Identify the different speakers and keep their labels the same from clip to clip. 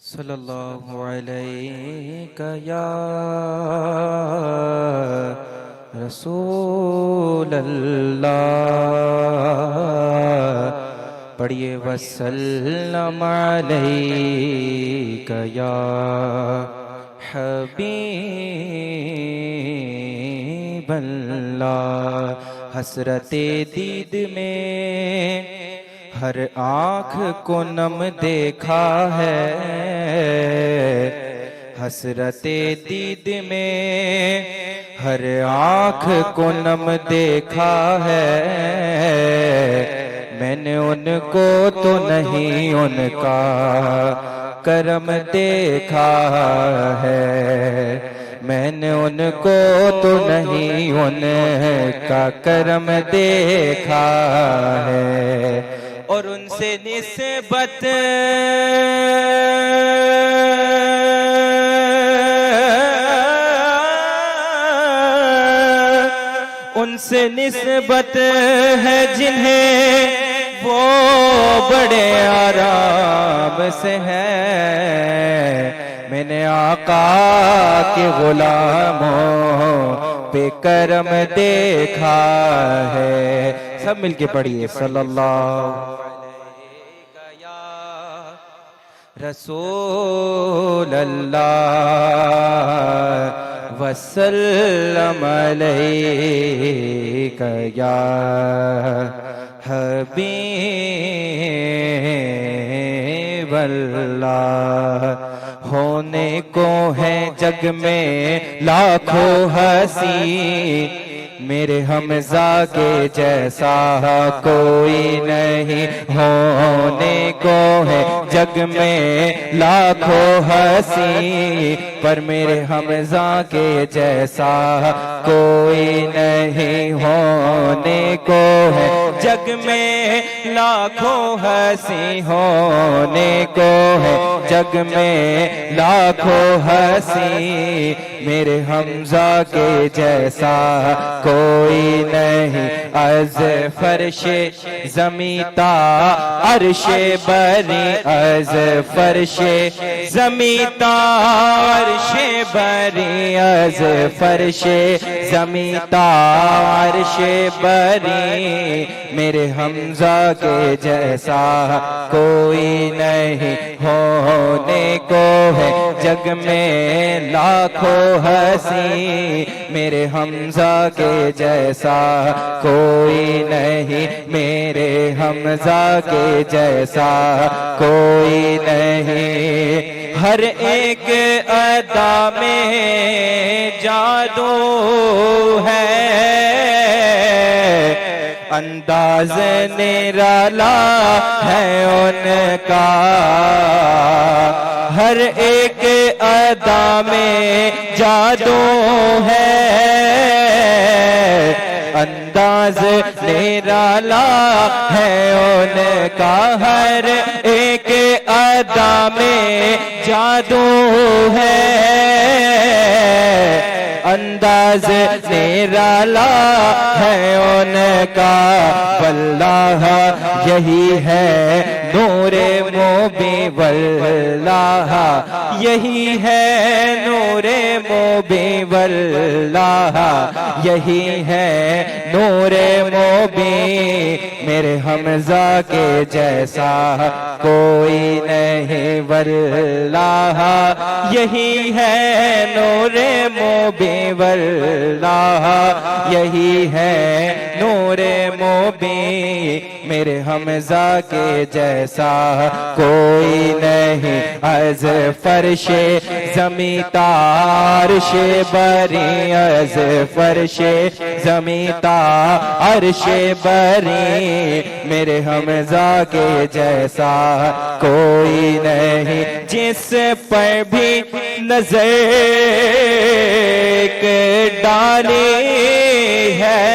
Speaker 1: صلی اللہ علیہ یا رسول اللہ، پڑھیے وسلم علیک یا حبیب اللہ۔ حسرت دید میں ہر آنکھ کو نم دیکھا ہے، حسرت دید میں ہر آنکھ کو نم دیکھا ہے۔ میں نے ان کو تو نہیں ان کا کرم دیکھا ہے، میں نے ان کو تو نہیں ان کا کرم دیکھا ہے۔ اور ان سے نسبت ہے جنہیں وہ بڑے آرام سے ہے۔ میں نے آقا کے غلاموں پہ کرم دیکھا ہے۔ سب مل کے پڑھیے صلی اللہ رسول اللہ وسلم علیک یا حبیب اللہ۔ ہونے کو ہے جگ میں لاکھوں ہنسی، میرے حمزہ کے جیسا کوئی نہیں۔ ہونے کو ہے جگ میں لاکھوں ہنسی، پر میرے حمزہ کے جیسا کوئی نہیں۔ ہونے کو ہے جگ میں لاکھوں ہنسی، ہونے کو ہے جگ میں لاکھوں ہنسی، میرے حمزہ کے جیسا کوئی نہیں۔ از فرش زمیں تا عرش بری، از فرش زمیں تا عرش بری، از فرش زمیں تا عرش بری، میرے حمزہ کے جیسا کوئی نہیں۔ ہونے کو ہے جگ میں لاکھوں ہنسی، میرے حمزہ کے جیسا کوئی نہیں، میرے حمزہ کے جیسا کوئی نہیں۔ ہر ایک ادا میں جادو ہے، انداز نرالا ہے ان کا۔ ہر ایک ادا میں جادو ہے، انداز نرالا ہے ان کا۔ ہر ایک ادا میں جادو ہے، انداز نرالا ہے ان کا۔ واللہ یہی ہے نور مبیں، واللہ یہی ہے نور مبیں، واللہ یہی ہے نور مبیں، میرے حمزہ کے جیسا کوئی نہیں۔ واللہ یہی ہے نور مبیں، واللہ یہی ہے نور مبیں، میرے حمزہ کے جیسا کوئی نہیں۔ از فرش زمیں تا عرش بری، از فرش زمیں تا عرش بری، میرے حمزہ کے جیسا کوئی نہیں۔ جس پر بھی نظر ڈالی ہے،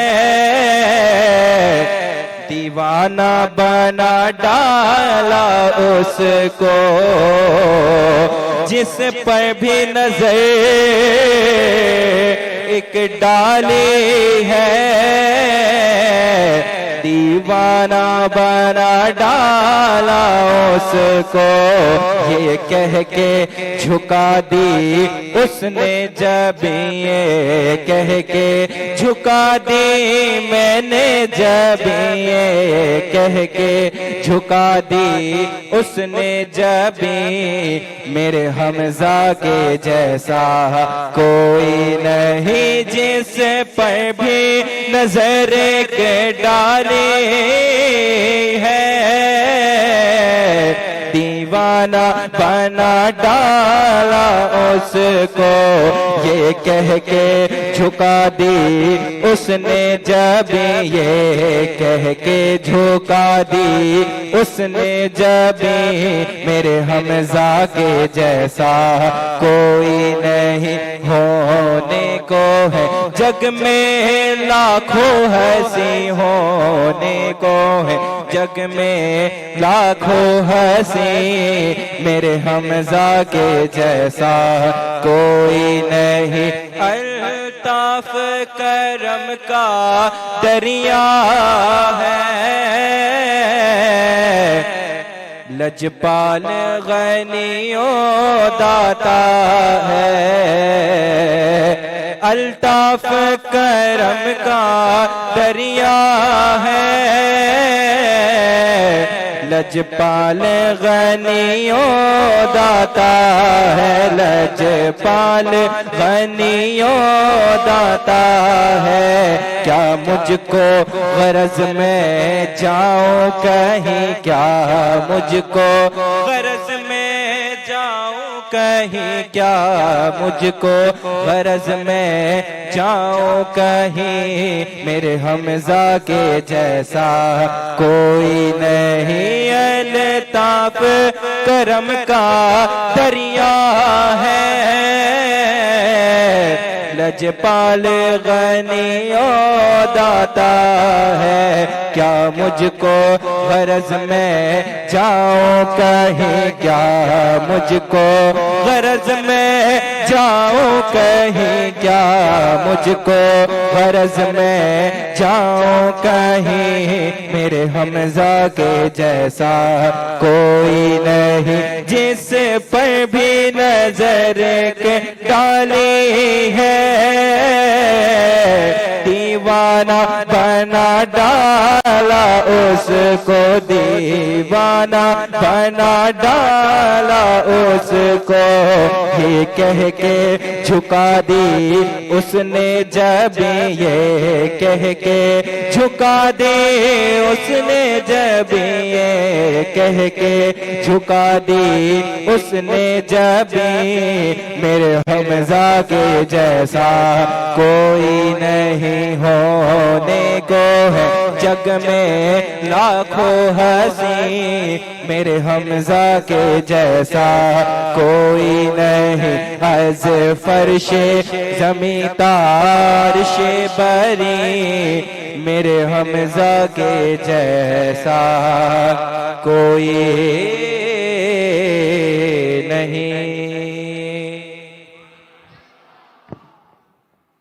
Speaker 1: دیوانہ بنا ڈالا اس کو۔ جس پر بھی نظر ایک ڈالی ہے، دیوانہ بنا ڈالا اس کو، یہ کہہ کے جھکا دی اس نے جب، یہ کہہ کے جھکا دی میں نے جب، یہ کہہ کے جھکا دی اس نے جب، میرے حمزہ کے جیسا کوئی نہیں جس پر بھی نظر کے ڈالی ہے، دیوانہ بنا ڈالا اس کو، یہ کہہ کے جھکا دی اس نے جب، یہ کہہ کے جھکا دی اس نے جب، میرے حمزہ کے جیسا کوئی نہیں ہونے کو ہے جگ میں، لاکھوں ہنسی ہونے کو ہے جگ میں، لاکھوں ہنسی، میرے حمزہ کے جیسا کوئی نہیں، الطاف کرم کا دریا ہے، لجپال غنی و داتا ہے، الطاف کرم کا دریا ہے، لجپال غنی و داتا ہے، لجپال غنی و داتا ہے، کیا مجھ کو غرض میں جاؤں کہیں، کیا مجھ کو غرض میں جاؤں کہیں، کیا مجھ کو غرض میں جاؤں کہیں، میرے حمزہ کے جیسا کوئی نہیں، الطاف کرم کا دریا ہے، لجپال غنی و داتا ہے، کیا مجھ کو غرض میں جاؤں کہیں، کیا مجھ کو غرض میں جاؤں کہیں، کیا مجھ کو غرض میں جاؤں کہیں، میرے حمزہ کے جیسا کوئی نہیں جس پر بھی نظر کے ڈالی ہے، دیوانہ بنا ڈالا اس کو، دیوانہ بنا ڈالا اس کو، یہ کہہ کے جھکا دی اس نے جب، یہ کہہ کے جھکا دی اس نے جب، یہ کہہ کے جھکا دی اس نے جب، میرے حمزہ کے جیسا کوئی نہیں ہونے کو ہے جگ میں، لاکھوں ہنسی، میرے حمزہ کے جیسا کوئی نہیں، از فرش زمیں تارش بری، میرے حمزہ کے جیسا کوئی